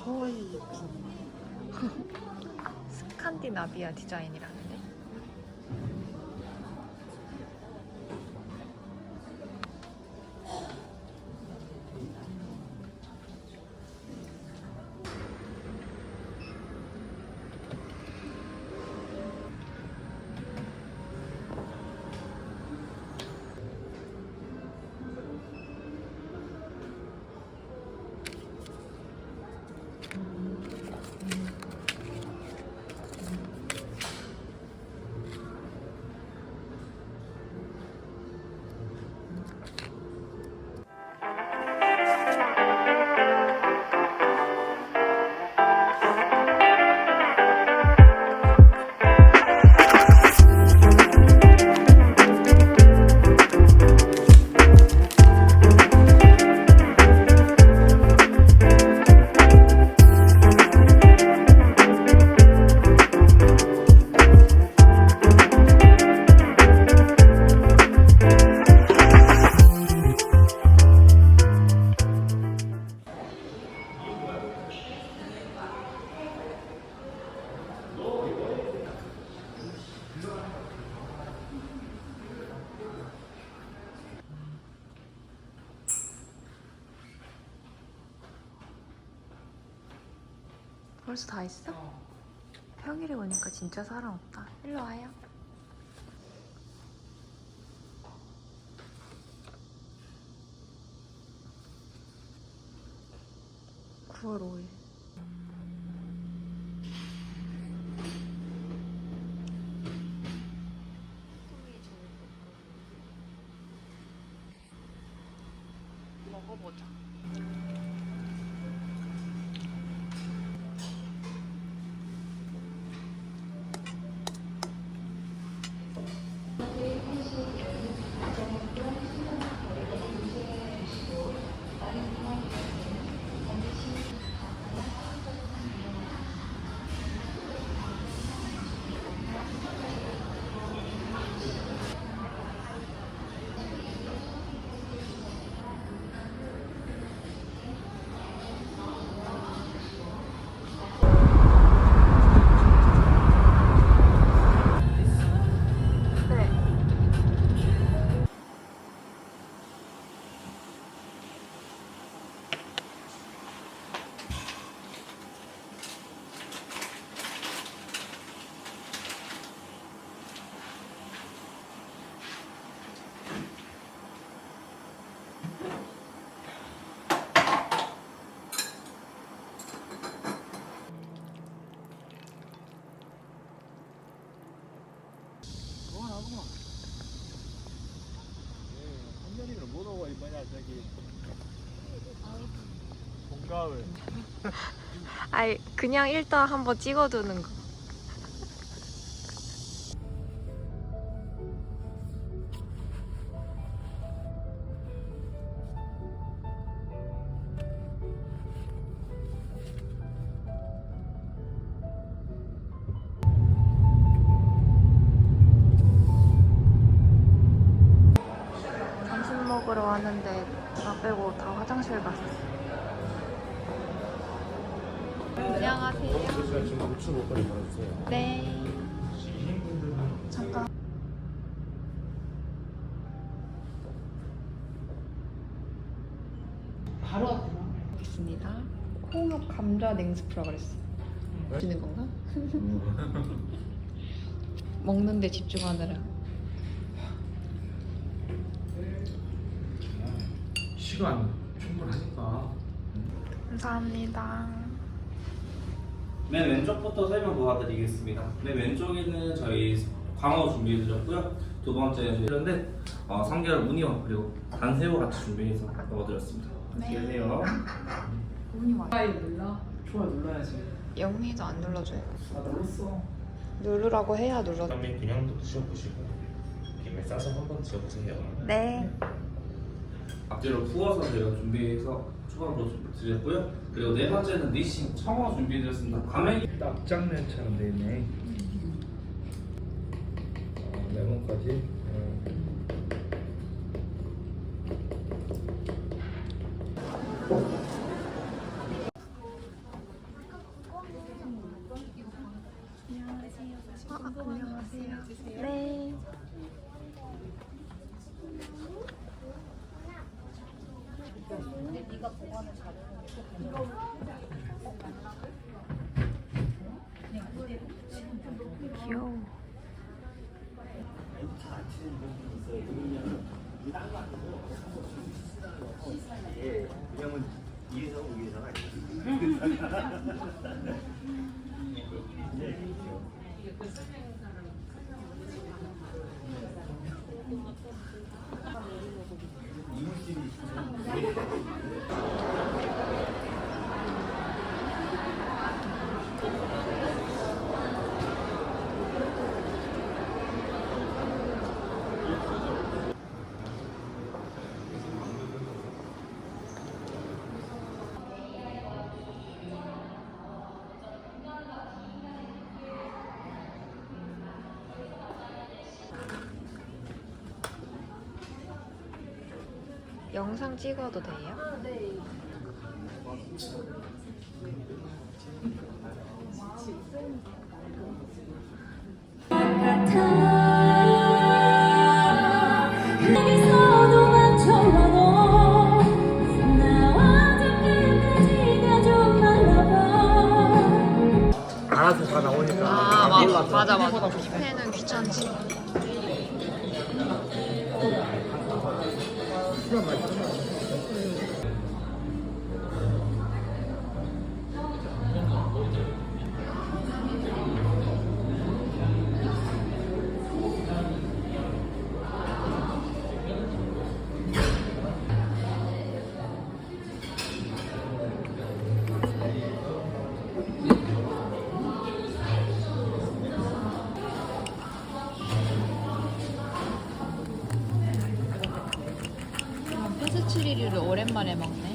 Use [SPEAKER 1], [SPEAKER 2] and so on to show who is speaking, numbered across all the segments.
[SPEAKER 1] 거의 스칸디나비아 디자인이라는데. 벌써 다 있어? 평일에 오니까 진짜 사람 없다. 일로 와요. (9월 5일) 먹어보자.
[SPEAKER 2] 한여름에는 못 오고 이번에 저기 봄가을.
[SPEAKER 1] 아이 그냥 일단 한번 찍어두는 거. 점심 먹으러 왔는데 나 빼고 다 화장실 갔어. 안녕하세요.
[SPEAKER 2] 지금 우측 목걸이 걸어주세요.
[SPEAKER 1] 네. 잠깐.
[SPEAKER 3] 바로 왔구나.
[SPEAKER 1] 있습니다. 콩육 감자 냉스프라 그랬어. 드시는 건가? 먹는데 집중하느라.
[SPEAKER 2] 시간 충분하니까.
[SPEAKER 1] 감사합니다.
[SPEAKER 4] 맨 왼쪽부터 설명 도와드리겠습니다. 맨 왼쪽에는 저희 광어 준비해드렸고요. 두 번째는 저희 이런데 3개월 우니와 그리고 단새우 같이 준비해서 넣어드렸습니다. 맛있게 드세요.
[SPEAKER 2] 좋아 눌러야지.
[SPEAKER 1] 영미도 안 눌러줘요.
[SPEAKER 2] 나 눌렀어.
[SPEAKER 1] 누르라고 해야 눌러.
[SPEAKER 3] 그다음에 그냥도 드셔보시고 김에 싸서 한번 드셔보세요.
[SPEAKER 1] 네.
[SPEAKER 4] 앞뒤로 구워서 저희가 준비해서 초밥으로 드렸고요. 그리고 네 번째는 니싱 청어 준비해드렸습니다. 과메기
[SPEAKER 2] 납작면처럼 돼 있네. 레몬까지.
[SPEAKER 1] 안녕하세요. 네. 귀여워.
[SPEAKER 2] 왜냐면 이해서 위해서가 아니야.
[SPEAKER 1] 영상 찍어도 돼요?
[SPEAKER 2] 알아서 다 나오니까.
[SPEAKER 1] 맞아. 뷔페는 귀찮지. 페스츄리를 오랜만에 먹네.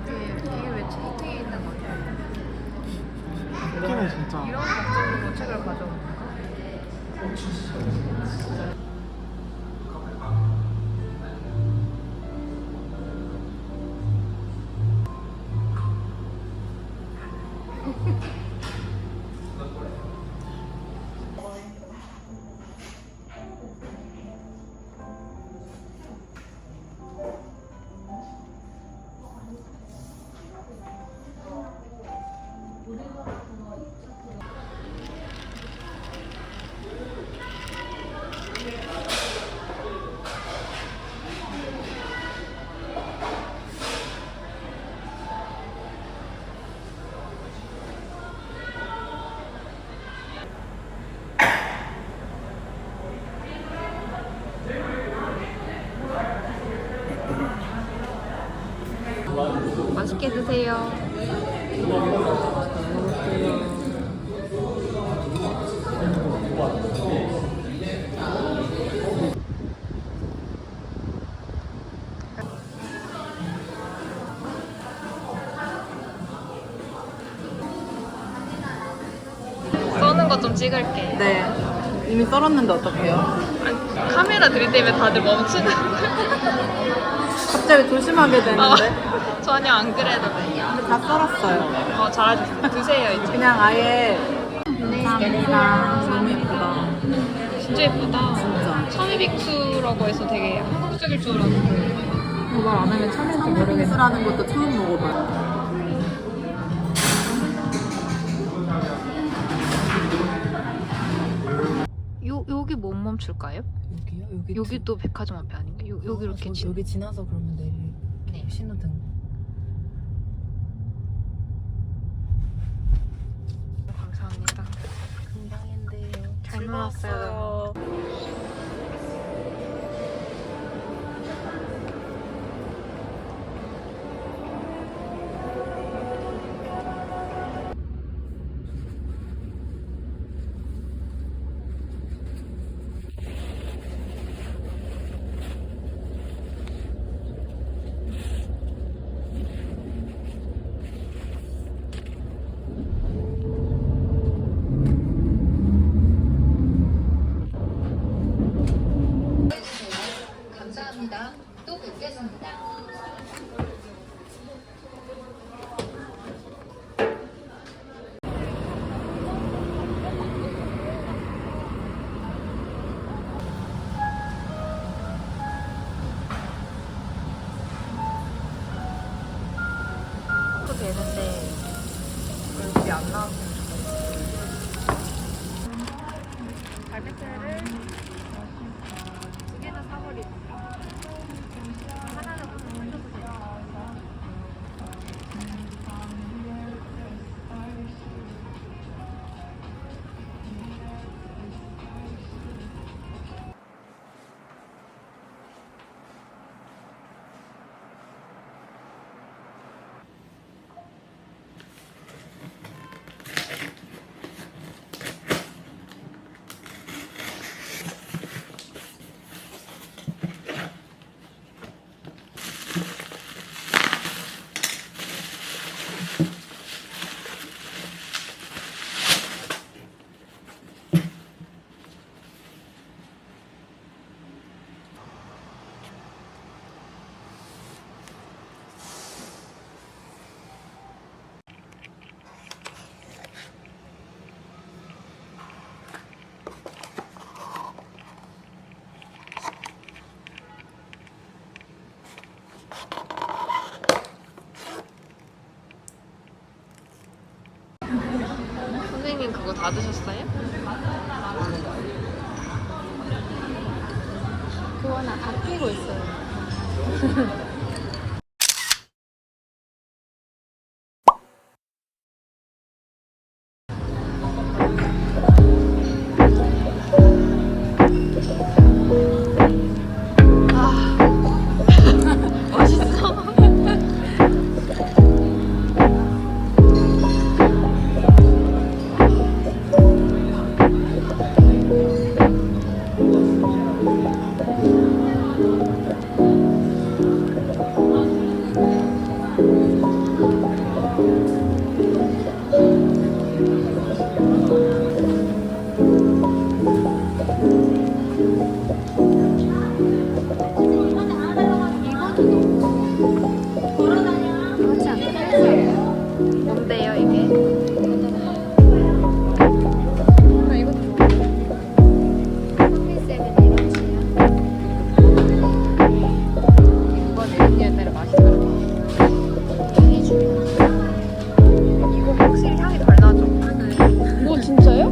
[SPEAKER 1] 이게 왜 책에 있는 거냐?
[SPEAKER 2] 웃기네 진짜.
[SPEAKER 1] 이런 목적으로 책을 가져오는 거? 맛있게 드세요. 써는 거 좀 찍을게.
[SPEAKER 5] 네. 이미 썰었는데 어떡해요?
[SPEAKER 1] 아니, 카메라 들이대면 다들 멈추는.
[SPEAKER 5] 갑자기 조심하게 되는데.
[SPEAKER 1] 전혀 안 그래도 돼.
[SPEAKER 5] 근데 다 썰었어요.
[SPEAKER 1] 잘하셨어요. 드세요 이제.
[SPEAKER 5] 그냥 아예. 감사합니다. 너무 예쁘다.
[SPEAKER 1] 진짜 예쁘다.
[SPEAKER 5] 진짜.
[SPEAKER 1] 참이빅수라고 해서 되게 한국적일 줄 알았는데.
[SPEAKER 5] 말 안 하면 참을지 모르겠어. 참이라는 것도 처음 먹어봐요.
[SPEAKER 1] 여기 뭔 멈출까요?
[SPEAKER 5] 여기요? 여기
[SPEAKER 1] 여기도 백화점 앞에 아닌가? 여기 이렇게
[SPEAKER 5] 여기 지나서 그러면 내릴
[SPEAKER 1] 네.
[SPEAKER 5] 신호등.
[SPEAKER 1] 감사합니다.
[SPEAKER 5] 금방인데요.
[SPEAKER 1] 잘 놀았어요.
[SPEAKER 6] 감사합니다. 또 뵙겠습니다.
[SPEAKER 1] 또 되는데
[SPEAKER 5] 얼굴이 안 나왔으면
[SPEAKER 1] 갈비살을 두 개나 사버릴까? 하나는 혼자서 돼요. 선생님 그거 다 드셨어요? 그거 하나 다 끼고 있어요. 뭔데요 이게? 이것도 이거 내년에 따라 맛이 달라. 이거 확실히 향이 덜 나죠? 오 진짜요?